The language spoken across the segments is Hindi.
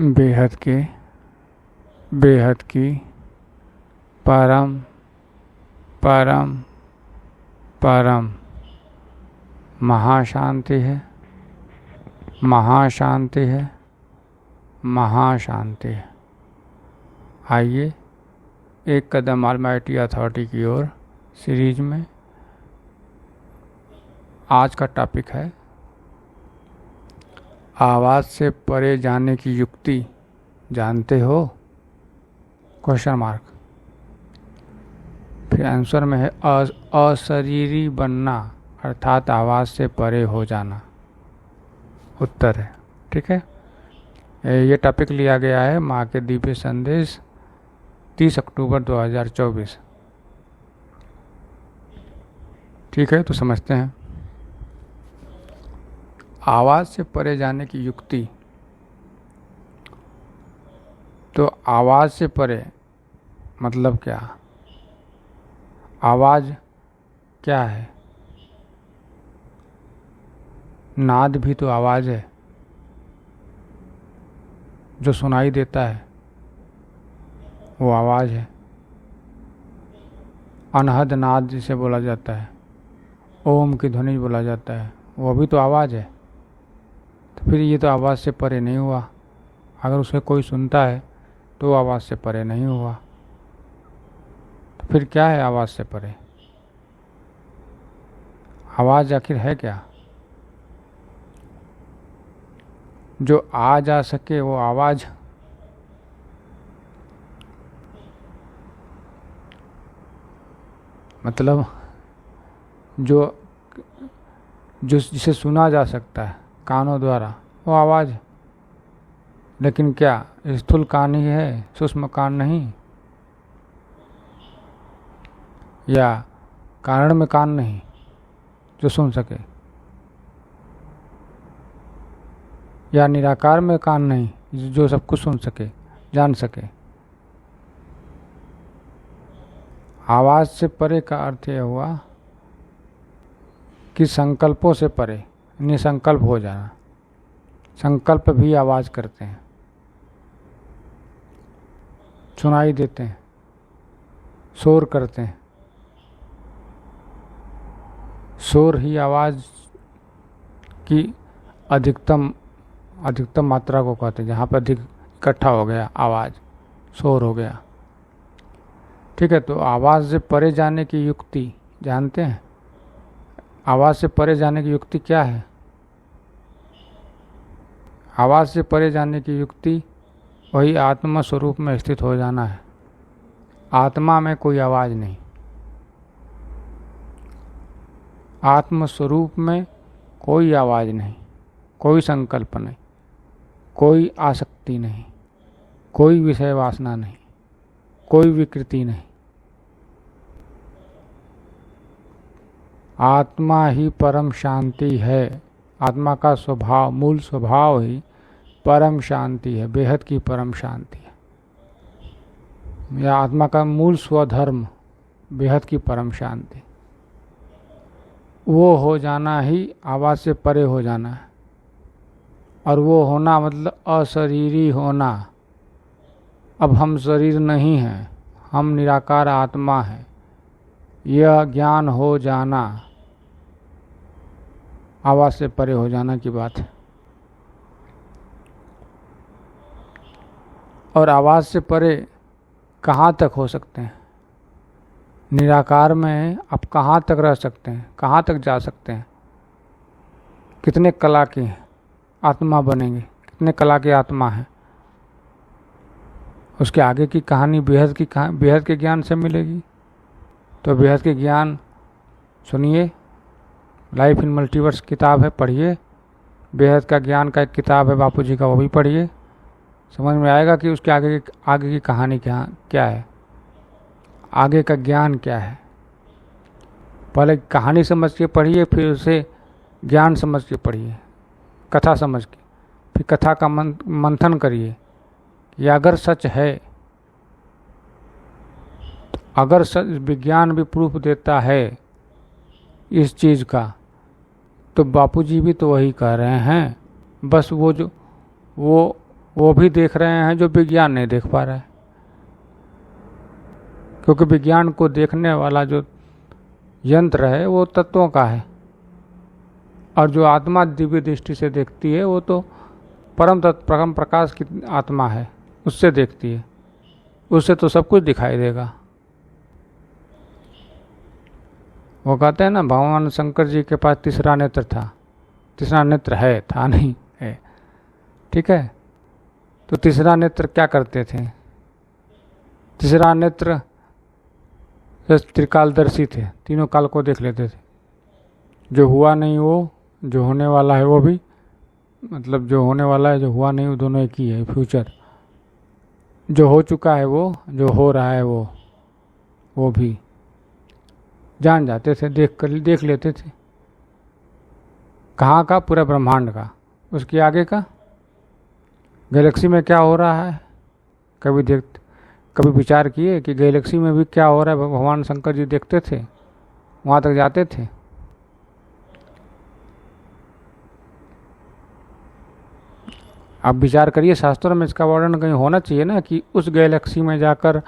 बेहद की परम परम परम महाशांति है, महाशांति है, महाशांति है। आइए एक कदम ऑलमाइटी अथॉरिटी की ओर सीरीज में आज का टॉपिक है आवाज़ से परे जाने की युक्ति जानते हो? Question mark. फिर आंसर में है अशरीरी बनना अर्थात आवाज़ से परे हो जाना उत्तर है। ठीक है, ये टॉपिक लिया गया है माँ के दिव्य संदेश 30 अक्टूबर 2024। ठीक है, तो समझते हैं आवाज़ से परे जाने की युक्ति। तो आवाज़ से परे मतलब क्या? आवाज़ क्या है? नाद भी तो आवाज़ है जो सुनाई देता है, वो आवाज़ है। अनहद नाद जिसे बोला जाता है, ओम की ध्वनि बोला जाता है, वो भी तो आवाज़ है। तो फिर ये तो आवाज़ से परे नहीं हुआ। अगर उसे कोई सुनता है तो आवाज़ से परे नहीं हुआ। तो फिर क्या है आवाज़ से परे? आवाज़ आखिर है क्या? जो आ जा सके वो आवाज़ मतलब जो जिसे सुना जा सकता है कानों द्वारा, वो आवाज़। लेकिन क्या स्थूल कान ही है, सूक्ष्म कान नहीं? या कारण में कान नहीं जो सुन सके? या निराकार में कान नहीं जो सब कुछ सुन सके, जान सके? आवाज़ से परे का अर्थ यह हुआ कि संकल्पों से परे, निसंकल्प हो जाना। संकल्प भी आवाज़ करते हैं, सुनाई देते हैं, शोर करते हैं। शोर ही आवाज़ की अधिकतम मात्रा को कहते हैं, जहाँ पर अधिक इकट्ठा हो गया आवाज़, शोर हो गया। ठीक है, तो आवाज़ से परे जाने की युक्ति जानते हैं? आवाज़ से परे जाने की युक्ति क्या है? आवाज़ से परे जाने की युक्ति वही आत्मा स्वरूप में स्थित हो जाना है। आत्मा में कोई आवाज़ नहीं, आत्म स्वरूप में कोई आवाज़ नहीं, कोई संकल्प नहीं, कोई आसक्ति नहीं, कोई विषय वासना नहीं, कोई विकृति नहीं। आत्मा ही परम शांति है। आत्मा का स्वभाव, मूल स्वभाव ही परम शांति है, बेहद की परम शांति है। या आत्मा का मूल स्वधर्म बेहद की परम शांति, वो हो जाना ही आवाज़ से परे हो जाना है। और वो होना मतलब अशरीरी होना। अब हम शरीर नहीं हैं, हम निराकार आत्मा हैं, यह ज्ञान हो जाना आवाज़ से परे हो जाना की बात है। और आवाज़ से परे कहाँ तक हो सकते हैं? निराकार में आप कहाँ तक रह सकते हैं, कहाँ तक जा सकते हैं? कितने कला के आत्मा बनेंगे, कितने कला के आत्मा हैं? उसके आगे की कहानी बेहद के ज्ञान से मिलेगी। तो बेहद के ज्ञान सुनिए, लाइफ इन मल्टीवर्स किताब है, पढ़िए। बेहद का ज्ञान का एक किताब है बापू जी का, वो भी पढ़िए। समझ में आएगा कि उसके आगे की कहानी क्या है, आगे का ज्ञान क्या है। पहले कहानी समझ के पढ़िए, फिर उसे ज्ञान समझ के पढ़िए, कथा समझ के। फिर कथा का मंथन करिए कि अगर सच है, अगर सच विज्ञान भी प्रूफ देता है इस चीज़ का, तो बापूजी भी तो वही कह रहे हैं। बस वो वो भी देख रहे हैं जो विज्ञान नहीं देख पा रहा है, क्योंकि विज्ञान को देखने वाला जो यंत्र है वो तत्वों का है, और जो आत्मा दिव्य दृष्टि से देखती है वो तो परम प्रकाश की आत्मा है, उससे देखती है, उससे तो सब कुछ दिखाई देगा। वो कहते हैं ना, भगवान शंकर जी के पास तीसरा नेत्र था, तीसरा नेत्र है, था नहीं है, ठीक है। तो तीसरा नेत्र क्या करते थे? तीसरा नेत्र त्रिकालदर्शी थे, तीनों काल को देख लेते थे। जो हुआ नहीं वो, जो होने वाला है वो भी, मतलब जो होने वाला है, जो हुआ नहीं वो, दोनों एक ही है, फ्यूचर। जो हो चुका है वो, जो हो रहा है वो भी जान जाते थे, देख लेते थे। कहाँ का? पूरे ब्रह्मांड का, उसके आगे का गैलेक्सी में क्या हो रहा है। कभी विचार किए कि गैलेक्सी में भी क्या हो रहा है? भगवान शंकर जी देखते थे, वहाँ तक जाते थे। अब विचार करिए, शास्त्रों में इसका वर्णन कहीं होना चाहिए ना, कि उस गैलेक्सी में जाकर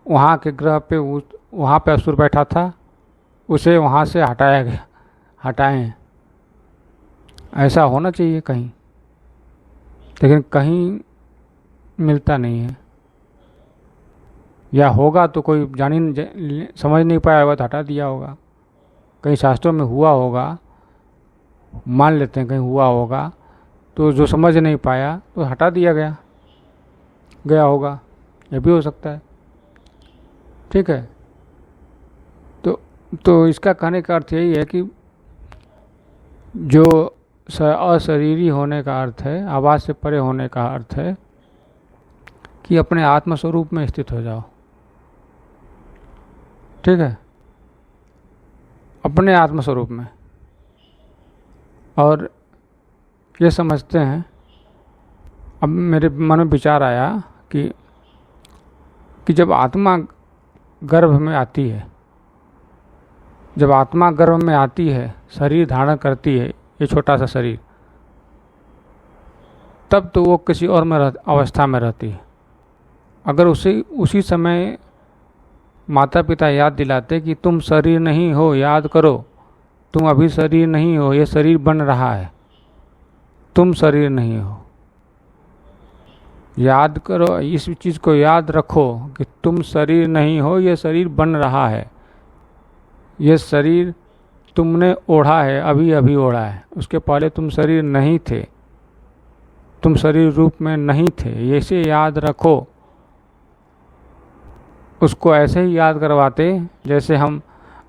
वहाँ के ग्रह पे वहाँ पे असुर बैठा था, उसे वहाँ से हटाया गया, हटाएं, ऐसा होना चाहिए कहीं, लेकिन कहीं मिलता नहीं है। या होगा तो कोई समझ नहीं पाया होगा तो हटा दिया होगा। कहीं शास्त्रों में हुआ होगा, मान लेते हैं कहीं हुआ होगा, तो जो समझ नहीं पाया तो हटा दिया गया होगा, ये भी हो सकता है, ठीक है। तो इसका कहने का अर्थ यही है कि जो अशरीरी होने का अर्थ है, आवाज़ से परे होने का अर्थ है कि अपने आत्मस्वरूप में स्थित हो जाओ, ठीक है, अपने आत्मस्वरूप में। और ये समझते हैं, अब मेरे मन में विचार आया कि जब आत्मा गर्भ में आती है, जब आत्मा गर्भ में आती है, शरीर धारण करती है, ये छोटा सा शरीर, तब तो वो किसी और में अवस्था में रहती है। अगर उसी समय माता पिता याद दिलाते कि तुम शरीर नहीं हो, याद करो, तुम अभी शरीर नहीं हो, ये शरीर बन रहा है, तुम शरीर नहीं हो, याद करो, इस चीज़ को याद रखो कि तुम शरीर नहीं हो, ये शरीर बन रहा है, ये शरीर तुमने ओढ़ा है, अभी अभी ओढ़ा है, उसके पहले तुम शरीर नहीं थे, तुम शरीर रूप में नहीं थे, ऐसे याद रखो। उसको ऐसे ही याद करवाते जैसे हम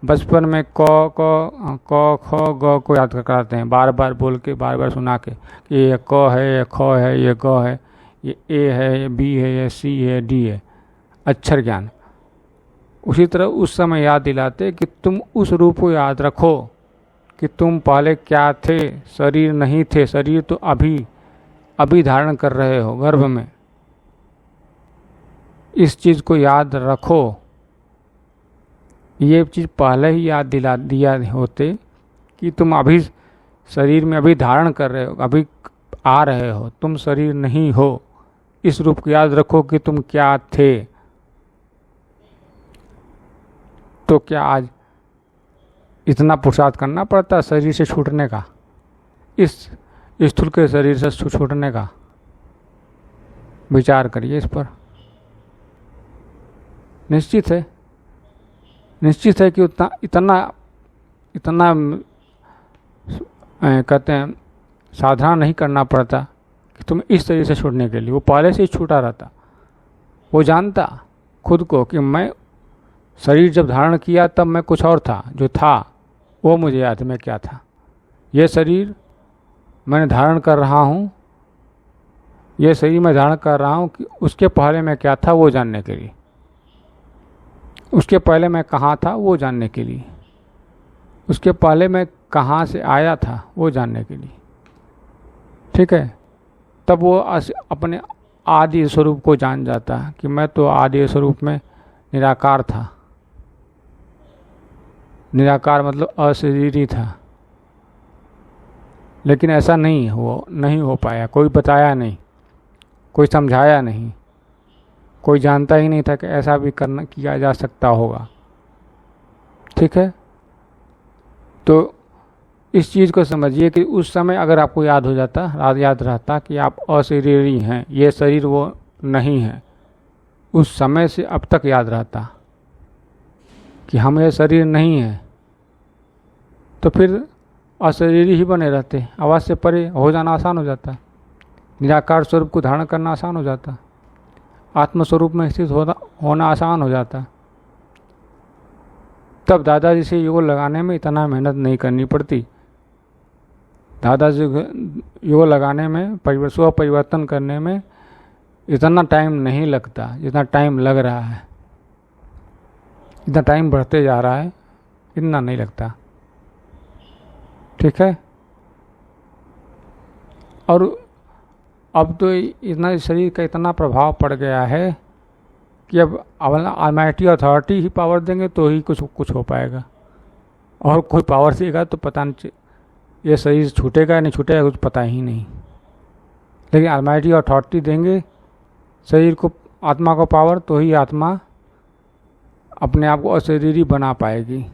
बचपन में क ख ग को याद कराते हैं, बार बार बोल के, बार बार सुना के कि ये क है, ये ख है, ये ग है, ये ए है, ये बी है, ये सी है, डी है, अक्षर ज्ञान। उसी तरह उस समय याद दिलाते कि तुम उस रूप को याद रखो कि तुम पहले क्या थे, शरीर नहीं थे, शरीर तो अभी धारण कर रहे हो गर्भ में। इस चीज़ को याद रखो। ये चीज़ पहले ही याद दिया होते कि तुम अभी शरीर में अभी धारण कर रहे हो, अभी आ रहे हो, तुम शरीर नहीं हो। इस रूप को याद रखो कि तुम क्या थे। तो क्या आज इतना पुरुषार्थ करना पड़ता शरीर से छूटने का, इस स्थूल के शरीर से छूटने का? विचार करिए इस पर। निश्चित है कि इतना कहते हैं साधना नहीं करना पड़ता कि तुम इस शरीर से छूटने के लिए। वो पहले से ही छूटा रहता। वो जानता खुद को कि मैं शरीर जब धारण किया तब मैं कुछ और था, जो था वो मुझे याद है मैं क्या था। ये शरीर मैंने धारण कर रहा हूँ, ये शरीर मैं धारण कर रहा हूँ कि उसके पहले मैं क्या था वो जानने के लिए, उसके पहले मैं कहाँ था वो जानने के लिए, उसके पहले मैं कहाँ से आया था वो जानने के लिए, ठीक है। तब वो अपने आदि स्वरूप को जान जाता कि मैं तो आदि स्वरूप में निराकार था। निराकार मतलब अशरीरी था। लेकिन ऐसा नहीं हो पाया, कोई बताया नहीं, कोई समझाया नहीं, कोई जानता ही नहीं था कि ऐसा भी किया जा सकता होगा। ठीक है, तो इस चीज़ को समझिए कि उस समय अगर आपको याद हो जाता, याद रहता कि आप अशरीरी हैं, ये शरीर वो नहीं है, उस समय से अब तक याद रहता कि हम ये शरीर नहीं है, तो फिर अशरीरी ही बने रहते, आवाज़ से परे हो जाना आसान हो जाता, निराकार स्वरूप को धारण करना आसान हो जाता, आत्मस्वरूप में स्थित होना आसान हो जाता। तब दादाजी से योग लगाने में इतना मेहनत नहीं करनी पड़ती, दादाजी योग लगाने में स्व परिवर्तन करने में इतना टाइम नहीं लगता जितना टाइम लग रहा है, जितना टाइम बढ़ते जा रहा है इतना नहीं लगता। ठीक है, और अब तो इतना शरीर का इतना प्रभाव पड़ गया है कि अब ऑलमाइटी अथॉरिटी ही पावर देंगे तो ही कुछ हो पाएगा, और कोई पावर देगा तो पता नहीं ये शरीर छूटेगा या नहीं छूटेगा कुछ पता ही नहीं। लेकिन ऑलमाइटी अथॉरिटी देंगे शरीर को, आत्मा को पावर, तो ही आत्मा अपने आप को अशरीरी बना पाएगी,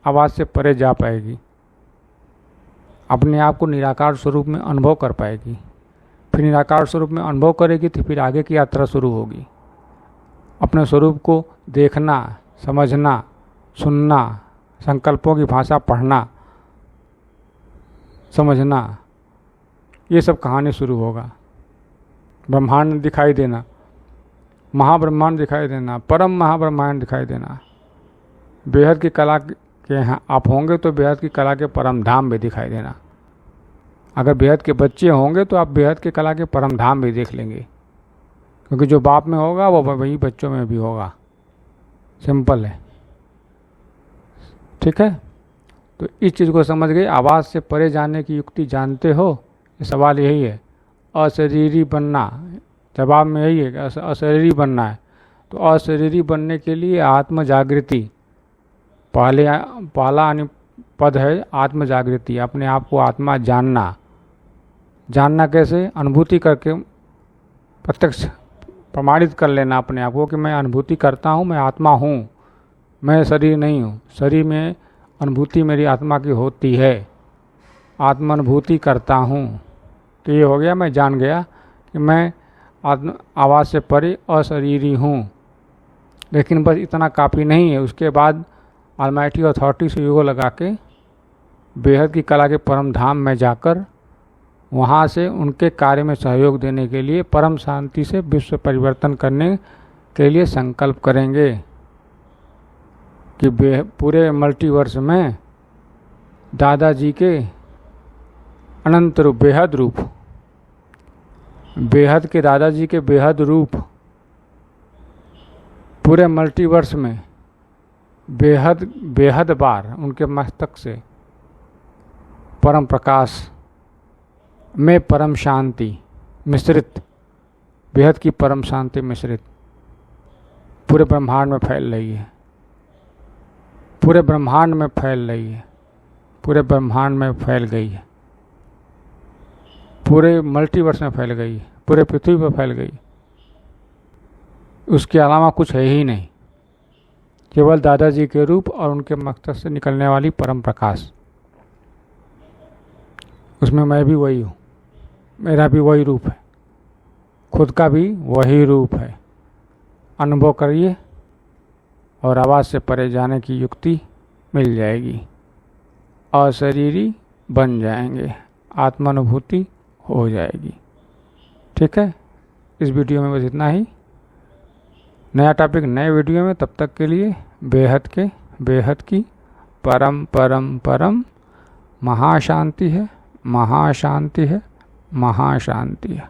आवाज़ से परे जा पाएगी, अपने आप को निराकार स्वरूप में अनुभव कर पाएगी। फिर निराकार स्वरूप में अनुभव करेगी तो फिर आगे की यात्रा शुरू होगी। अपने स्वरूप को देखना, समझना, सुनना, संकल्पों की भाषा पढ़ना, समझना, ये सब कहानी शुरू होगा। ब्रह्मांड दिखाई देना, महाब्रह्मांड दिखाई देना, परम महाब्रह्मांड दिखाई देना। बेहद की कला के यहाँ आप होंगे तो बेहद की कला के परम धाम भी दिखाई देना। अगर बेहद के बच्चे होंगे तो आप बेहद की कला के परम धाम भी देख लेंगे, क्योंकि जो बाप में होगा वो वही बच्चों में भी होगा। सिंपल है। ठीक है, तो इस चीज़ को समझ गए। आवाज़ से परे जाने की युक्ति जानते हो? ये सवाल यही है। अशरीरी बनना, जवाब में यही है कि अशरीरी बनना है। तो अशरीरी बनने के लिए आत्म जागृति, पहला पद है आत्म जागृति। अपने आप को आत्मा जानना। जानना कैसे? अनुभूति करके, प्रत्यक्ष प्रमाणित कर लेना अपने आप को कि मैं अनुभूति करता हूँ, मैं आत्मा हूँ, मैं शरीर नहीं हूँ। शरीर में अनुभूति मेरी आत्मा की होती है, आत्मानुभूति करता हूँ। तो ये हो गया, मैं जान गया कि मैं आवाज़ से परे अशरीरी हूँ। लेकिन बस इतना काफ़ी नहीं है। उसके बाद ऑलमाइटी अथॉरिटी से योग लगा के बेहद की कला के परम धाम में जाकर वहाँ से उनके कार्य में सहयोग देने के लिए परम शांति से विश्व परिवर्तन करने के लिए संकल्प करेंगे कि पूरे मल्टीवर्स में दादाजी के अनंत रूप, बेहद रूप, बेहद के दादाजी के बेहद रूप पूरे मल्टीवर्स में बेहद बार उनके मस्तक से परम प्रकाश में परम शांति मिश्रित, बेहद की परम शांति मिश्रित पूरे ब्रह्मांड में फैल रही है। पूरे ब्रह्मांड में फैल रही है, पूरे ब्रह्मांड में फैल गई है, पूरे मल्टीवर्स में फैल गई है, पूरे पृथ्वी पर फैल गई। उसके अलावा कुछ है ही नहीं, केवल दादाजी के रूप और उनके मस्तक से निकलने वाली परम प्रकाश। उसमें मैं भी वही हूँ, मेरा भी वही रूप है, खुद का भी वही रूप है। अनुभव करिए और आवाज़ से परे जाने की युक्ति मिल जाएगी। अशरीरी बन जाएंगे, आत्मानुभूति हो जाएगी। ठीक है, इस वीडियो में बस इतना ही। नया टॉपिक नए वीडियो में, तब तक के लिए बेहद की परम परम परम महाशांति है, महाशांति है, महाशांति है।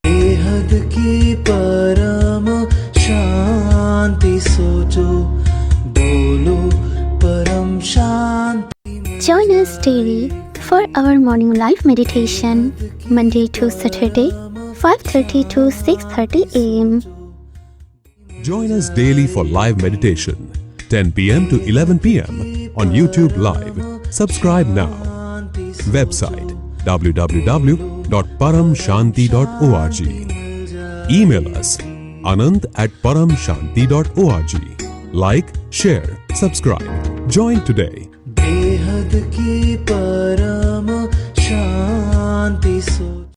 बेहद की परम शांति सोचो, बोलो परम शांति। Join us daily for our morning live meditation, Monday to Saturday, 5:30 to 6:30 a.m. Join us daily for live meditation, 10 p.m. to 11 p.m. on YouTube Live. Subscribe now. Website www.youtube.com/live anant@paramshanti.org. Email us anant@paramshanti.org. Like, share, subscribe. Join today. बेहद की परम